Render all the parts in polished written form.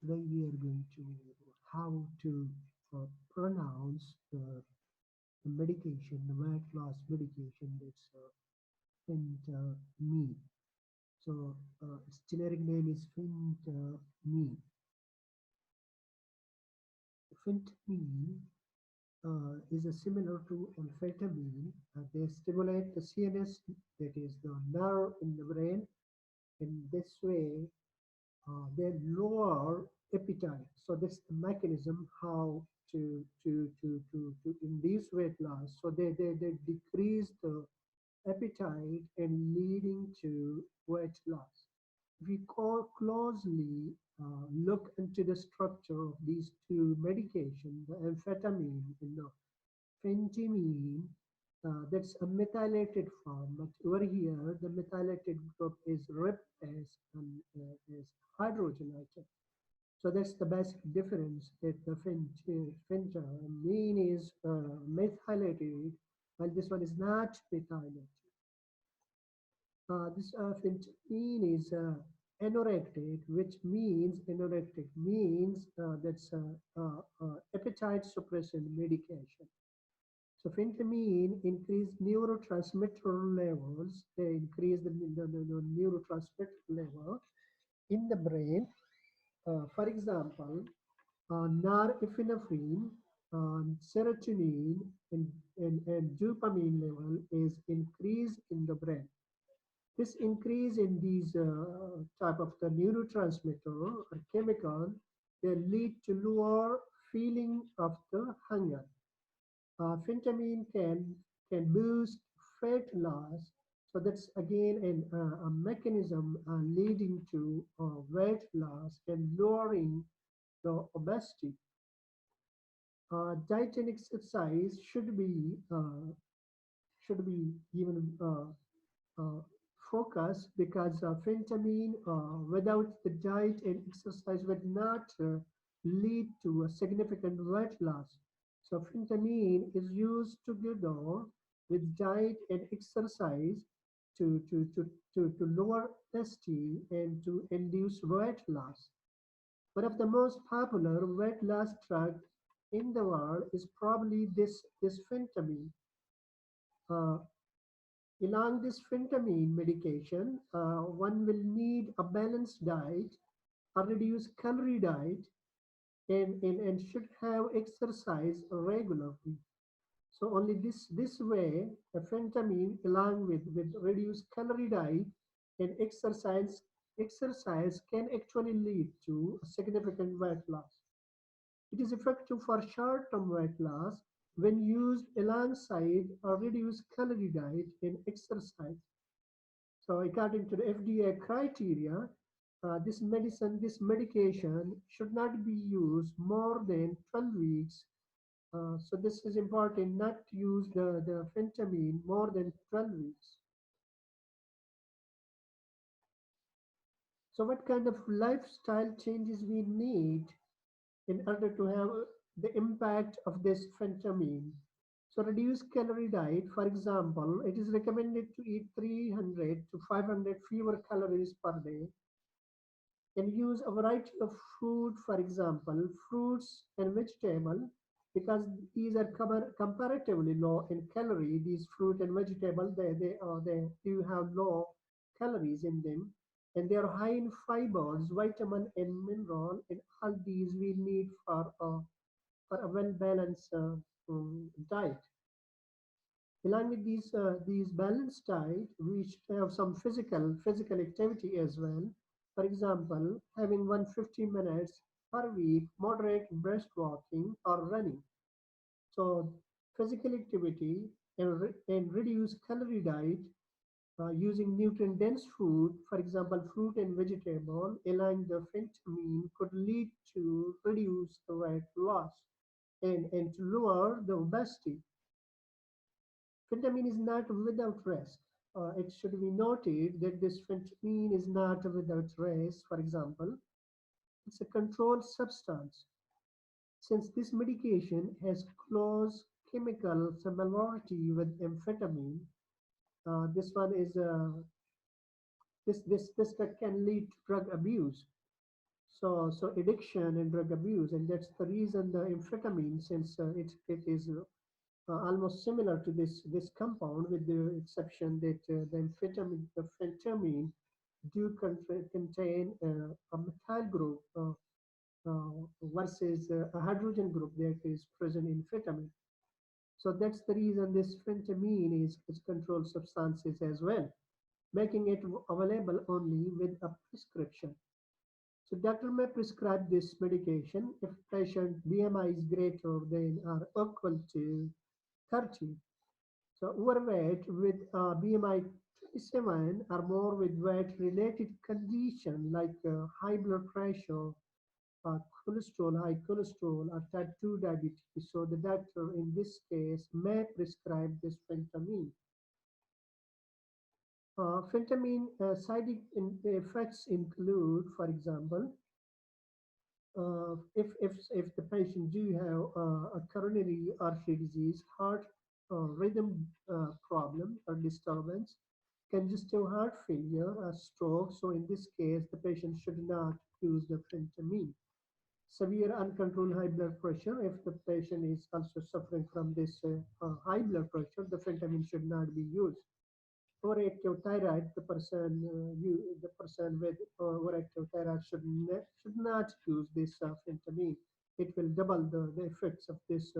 Today we are going to how to pronounce the medication, the weight loss medication. That's Phentermine. So its generic name is Phentermine. Phentermine is a similar to amphetamine. They stimulate the CNS, that is the nerve in the brain. In this way, they lower appetite. So that's the mechanism how to induce weight loss. So they decrease the appetite and leading to weight loss. If we closely look into the structure of these two medications, the amphetamine and the phentermine, that's a methylated form, but over here the methylated group is ripped as hydrogenated. So that's the basic difference that the phentermine is methylated, while this one is not methylated. This phentermine is anorectic means that's appetite suppressant medication. So phentermine increase neurotransmitter levels. They increase the neurotransmitter level in the brain. For example, norepinephrine, serotonin, and dopamine level is increased in the brain. This increase in these type of the neurotransmitter or chemical, they lead to lower feeling of the hunger. Phentermine can boost fat loss, so that's again a mechanism leading to weight loss and lowering the obesity. Diet and exercise should be given focus because phentermine without the diet and exercise would not lead to a significant weight loss. So phentermine is used together with diet and exercise to, to, to, to lower obesity and to induce weight loss. One of the most popular weight loss drugs in the world is probably this phentermine. Uh, Along this phentermine medication, one will need a balanced diet, a reduced calorie diet, and should have exercise regularly. So only this way, the phentermine along with reduced calorie diet and exercise can actually lead to a significant weight loss. It is effective for short-term weight loss when used alongside a reduced calorie diet and exercise. So according to the FDA criteria, this medication should not be used more than 12 weeks. So this is important not to use the phentermine more than 12 weeks. So what kind of lifestyle changes we need in order to have the impact of this phentermine? So reduce calorie diet, for example, it is recommended to eat 300 to 500 fewer calories per day and use a variety of food, for example, fruits and vegetable, because these are comparatively low in calorie. These fruit and vegetable, they do have low calories in them, and they are high in fibers, vitamin, and mineral, and all these we need for a well balanced diet. Along with these balanced diet, we should have some physical activity as well. For example, having 150 minutes per week, moderate brisk walking or running. So physical activity and reduce calorie diet using nutrient dense food, for example, fruit and vegetable, allowing the phentermine could lead to reduce the weight loss and to lower the obesity. Phentermine is not without risk. It should be noted that this phentermine is not without risk. For example, it's a controlled substance. Since this medication has close chemical similarity with amphetamine, this one is this drug can lead to drug abuse. So addiction and drug abuse, and that's the reason the amphetamine, since it is almost similar to this compound, with the exception that the phentermine do contain a methyl group versus a hydrogen group that is present in phentermine. So that's the reason this phentermine is controlled substances as well, making it available only with a prescription. So doctor may prescribe this medication if patient BMI is greater than or equal to 30. So overweight with BMI 27 or more with weight-related condition like high blood pressure, high cholesterol, or type 2 diabetes. So the doctor in this case may prescribe this phentermine. Phentermine effects include, for example, if the patient do have a coronary artery disease, heart rhythm problem or disturbance, congestive heart failure, or stroke. So in this case, the patient should not use the phentermine. Severe uncontrolled high blood pressure. If the patient is also suffering from this high blood pressure, the phentermine should not be used. Overactive thyroid, the person with overactive thyroid should not use this phentermine. It will double the effects of this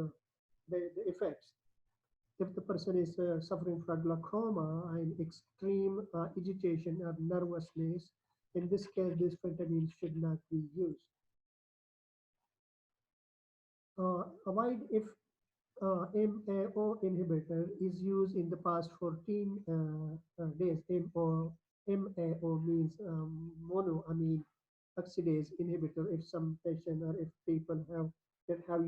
the effects. If the person is suffering from glaucoma and extreme agitation or nervousness, in this case, this phentermine should not be used. Avoid if MAO inhibitor is used in the past 14 days. MAO means monoamine oxidase inhibitor. If some patient or if people have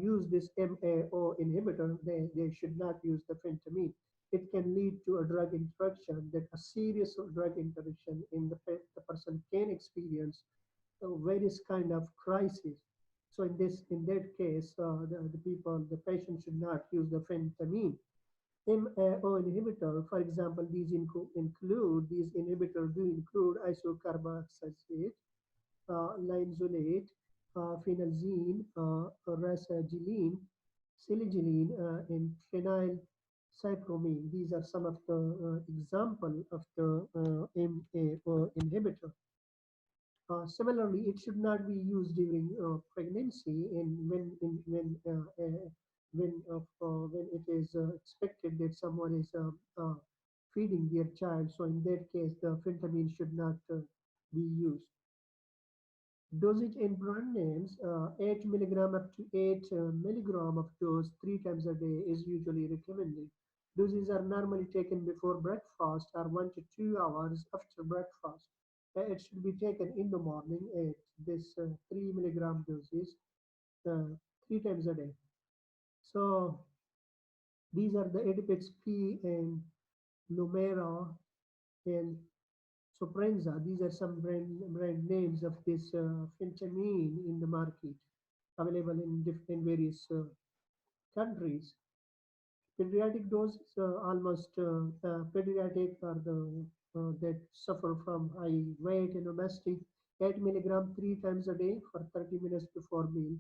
used this MAO inhibitor, they should not use the phentermine. It can lead to a drug interaction, that a serious drug interaction in the person can experience various kind of crisis. So in that case, the patient should not use the phentermine. MAO inhibitor, for example, these inhibitors do include isocarboxylate, linezolate, phenelzine, rasagiline, siligilene, and phenylcypromine. These are some of the example of the MAO inhibitor. Similarly, it should not be used during pregnancy and when it is expected that someone is feeding their child. So in that case, the phentermine should not be used. Dosage in brand names, 8 milligram up to 8 milligram of dose 3 times a day is usually recommended. Doses are normally taken before breakfast or 1 to 2 hours after breakfast. It should be taken in the morning at this 3 milligram doses uh, 3 times a day. So these are the Adipex P and Lumera and Soprenza. These are some brand names of this phentermine in the market, available in different various countries. Pediatric doses, almost pediatric are the that suffer from high weight and obesity. 8 milligram 3 times a day for 30 minutes before meal,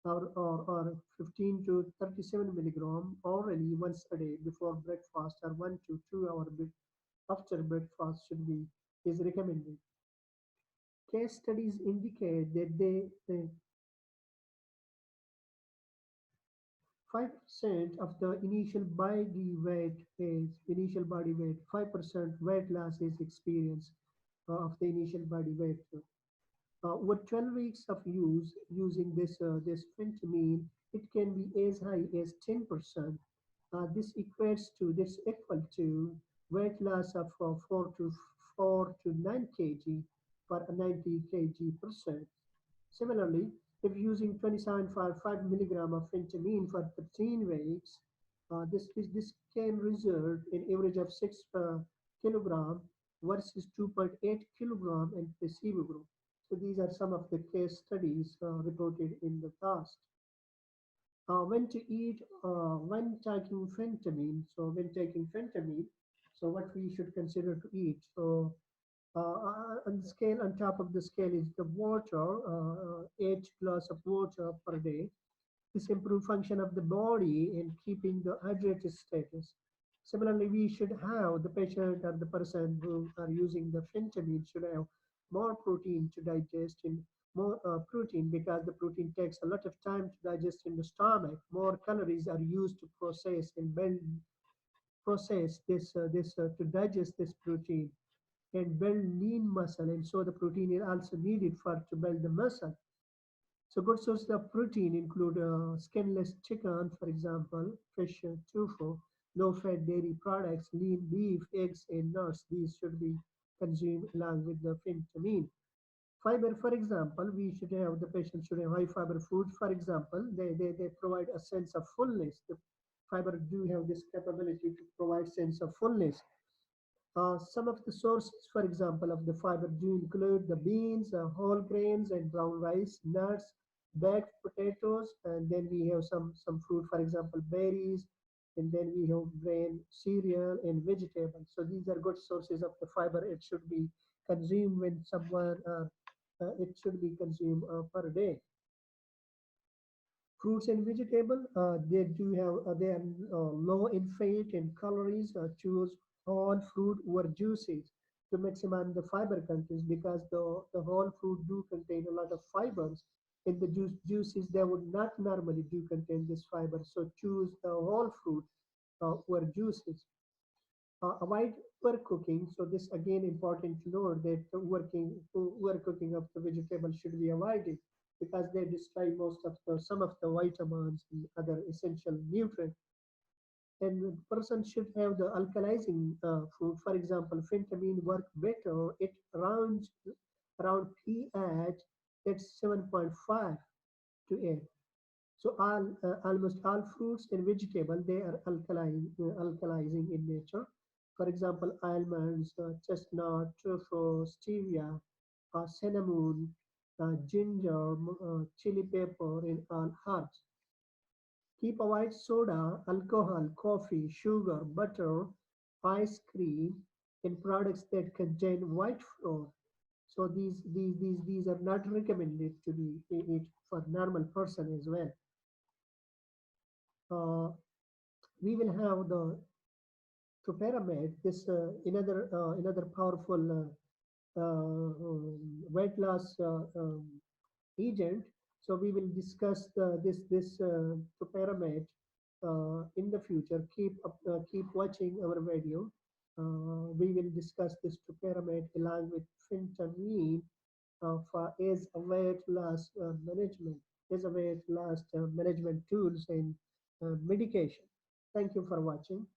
or 15 to 37 milligram orally once a day before breakfast, or 1 to 2 hour after breakfast should be is recommended. Case studies indicate that 5% of the initial body weight, 5% weight loss is experienced of the initial body weight. Over 12 weeks of using this phentermine, it can be as high as 10%. This equal to weight loss of 4 to 9 kg for a 90 kg percent. Similarly, if using 27.5 milligram of phentermine for 13 weeks, this can result in average of 6 kilogram versus 2.8 kilogram in placebo group. So these are some of the case studies reported in the past. When to eat when taking phentermine. So when taking phentermine, so what we should consider to eat. So On the scale, on top of the scale is the water, 8 glass of water per day. This improves function of the body in keeping the hydrated status. Similarly, we should have the patient or the person who are using the phentermine should have more protein to digest in more protein because the protein takes a lot of time to digest in the stomach. More calories are used to process this to digest this protein and build lean muscle, and so the protein is also needed for to build the muscle. So good sources of protein include skinless chicken, for example, fish, tofu, low-fat dairy products, lean beef, eggs, and nuts. These should be consumed along with the phentermine. Fiber, for example, we should have the patient should have high fiber food. For example, they provide a sense of fullness. The fiber do have this capability to provide sense of fullness. Some of the sources, for example, of the fiber do include the beans, whole grains, and brown rice, nuts, baked potatoes, and then we have some fruit, for example, berries, and then we have grain, cereal, and vegetables. So these are good sources of the fiber. It should be consumed when someone it should be consumed per day. Fruits and vegetable, they do have they are low in fat and calories. Choose whole fruit or juices to maximize the fiber content because the whole fruit do contain a lot of fibers. In the juices, they would not normally do contain this fiber. So choose the whole fruit or juices. Avoid overcooking. So this again important to note that the overcooking of the vegetable should be avoided because they destroy most of the some of the vitamins and other essential nutrients. And the person should have the alkalizing food. For example, phentermine work better at around pH that's 7.5 to 8. So almost all fruits and vegetables they are alkalizing in nature. For example, almonds, chestnut, truffle, stevia, cinnamon, ginger, chili pepper, and all herbs. Keep avoid soda, alcohol, coffee, sugar, butter, ice cream, and products that contain white flour. So these are not recommended to be eat for normal person as well. Uh, we will have the topiramate, this another powerful weight loss agent. So we will discuss this topiramate in the future. Keep watching our video. We will discuss this topiramate along with phentermine for as a weight loss management, as a weight loss management tools and medication. Thank you for watching.